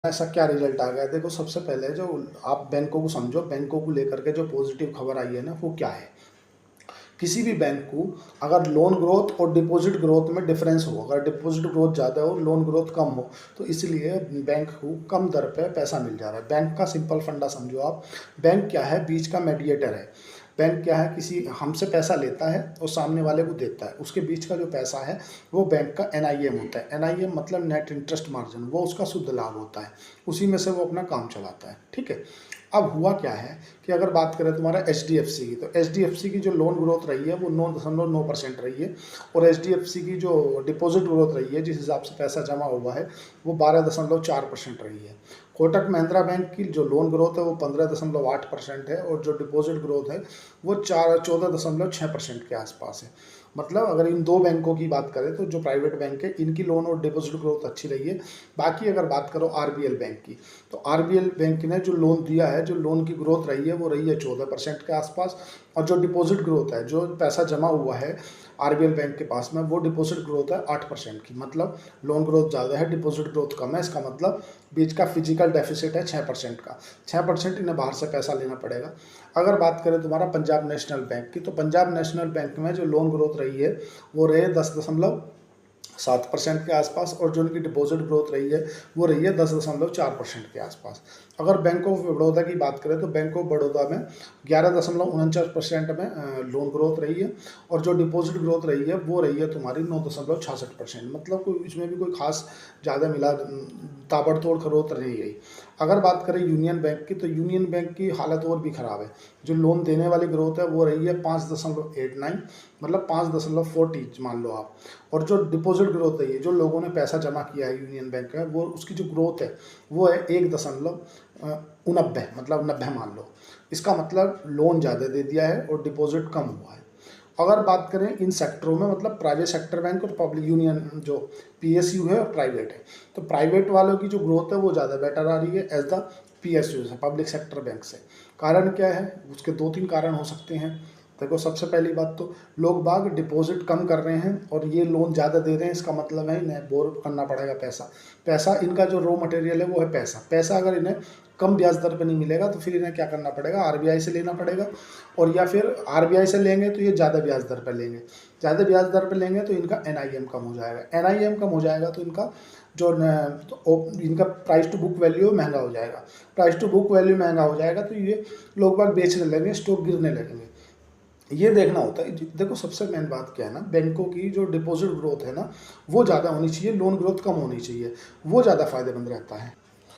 ऐसा क्या रिजल्ट आ गया? देखो, सबसे पहले जो आप बैंकों को समझो, बैंकों को लेकर के जो पॉजिटिव खबर आई है ना, वो क्या है? किसी भी बैंक को अगर लोन ग्रोथ और डिपॉजिट ग्रोथ में डिफरेंस हो, अगर डिपॉजिट ग्रोथ ज़्यादा हो, लोन ग्रोथ कम हो, तो इसलिए बैंक को कम दर पे पैसा मिल जा रहा है। बैंक का सिंपल फंडा समझो आप। बैंक क्या है? बीच का मीडिएटर है। बैंक क्या है? किसी हमसे पैसा लेता है और सामने वाले को देता है, उसके बीच का जो पैसा है वो बैंक का एनआईएम होता है। एनआईएम मतलब नेट इंटरेस्ट मार्जिन, वो उसका शुद्ध लाभ होता है, उसी में से वो अपना काम चलाता है। ठीक है। अब हुआ क्या है कि अगर बात करें तुम्हारा एचडीएफसी की, तो एचडीएफसी की जो लोन ग्रोथ रही है वो 9.9% रही है, और एचडीएफसी की जो डिपॉजिट ग्रोथ रही है, जिस हिसाब से पैसा जमा हुआ है, वो 12.4% रही है। कोटक महिंद्रा बैंक की जो लोन ग्रोथ है वो 15.8% है, और जो डिपॉजिट ग्रोथ है वो 14.6% के आसपास है। मतलब अगर इन दो बैंकों की बात करें तो जो प्राइवेट बैंक है, इनकी लोन और डिपॉजिट ग्रोथ अच्छी रही है। बाकी अगर बात करो आरबीएल बैंक की, तो आरबीएल बैंक ने जो लोन दिया है, जो लोन की ग्रोथ रही है वो रही है 14% के आसपास, और जो डिपॉजिट ग्रोथ है, जो पैसा जमा हुआ है आरबीएल बैंक के पास में, वो डिपॉजिट ग्रोथ है 8% की। मतलब लोन ग्रोथ ज़्यादा है, डिपॉजिट ग्रोथ कम है। इसका मतलब बीच का फिजिकल डेफिसिट है 6% का। 6% इन्हें बाहर से पैसा लेना पड़ेगा। अगर बात करें तुम्हारा पंजाब नेशनल बैंक की, तो पंजाब नेशनल बैंक में जो लोन ग्रोथ रही है वो रही है 10.7% के आसपास, और जो उनकी डिपॉजिट ग्रोथ रही है वो रही है 10.4% के आसपास। अगर बैंक ऑफ बड़ौदा की बात करें तो बैंक ऑफ बड़ौदा में 11.49% में लोन ग्रोथ रही है, और जो डिपॉजिट ग्रोथ रही है वो रही है तुम्हारी 9.66%। मतलब कोई इसमें भी कोई खास ज़्यादा मिला ताबड़तोड़ ग्रोथ नहीं रही। अगर बात करें यूनियन बैंक की, तो यूनियन बैंक की हालत और भी ख़राब है। जो लोन देने वाली ग्रोथ है वो रही है 5.89, मतलब 5.40 मान लो आप। और जो डिपॉजिट ग्रोथ है, जो लोगों ने पैसा जमा किया है यूनियन बैंक में, वो उसकी जो ग्रोथ है वो है 1.89, मतलब 90 मान लो। इसका मतलब लोन ज़्यादा दे दिया है और डिपॉजिट कम हुआ है। अगर बात करें इन सेक्टरों में, मतलब प्राइवेट सेक्टर बैंक और पब्लिक यूनियन जो पीएसयू है और प्राइवेट है, तो प्राइवेट वालों की जो ग्रोथ है वो ज़्यादा बेटर आ रही है एज द पीएसयू से, पब्लिक सेक्टर बैंक से। कारण क्या है? उसके 2-3 कारण हो सकते हैं। देखो, सबसे पहली बात तो लोग बाग डिपॉजिट कम कर रहे हैं और ये लोन ज़्यादा दे रहे हैं। इसका मतलब है इन्हें बोर करना पड़ेगा पैसा इनका जो रॉ मटेरियल है वो है पैसा अगर इन्हें कम ब्याज दर पर नहीं मिलेगा तो फिर इन्हें क्या करना पड़ेगा? आरबीआई से लेना पड़ेगा, और या फिर आरबीआई से लेंगे तो ये ज़्यादा ब्याज दर पर लेंगे। ज़्यादा ब्याज दर पर लेंगे तो इनका एनआईएम कम हो जाएगा। एनआईएम कम हो जाएगा तो इनका इनका प्राइस टू बुक वैल्यू महंगा हो जाएगा। प्राइस टू बुक वैल्यू महंगा हो जाएगा तो ये लोग बाग बेचने लगेंगे, स्टॉक गिरने लगेंगे। ये देखना होता है। देखो, सबसे मेन बात क्या है ना, बैंकों की जो डिपॉजिट ग्रोथ है ना वो ज़्यादा होनी चाहिए, लोन ग्रोथ कम होनी चाहिए, वो ज़्यादा फायदेमंद रहता है।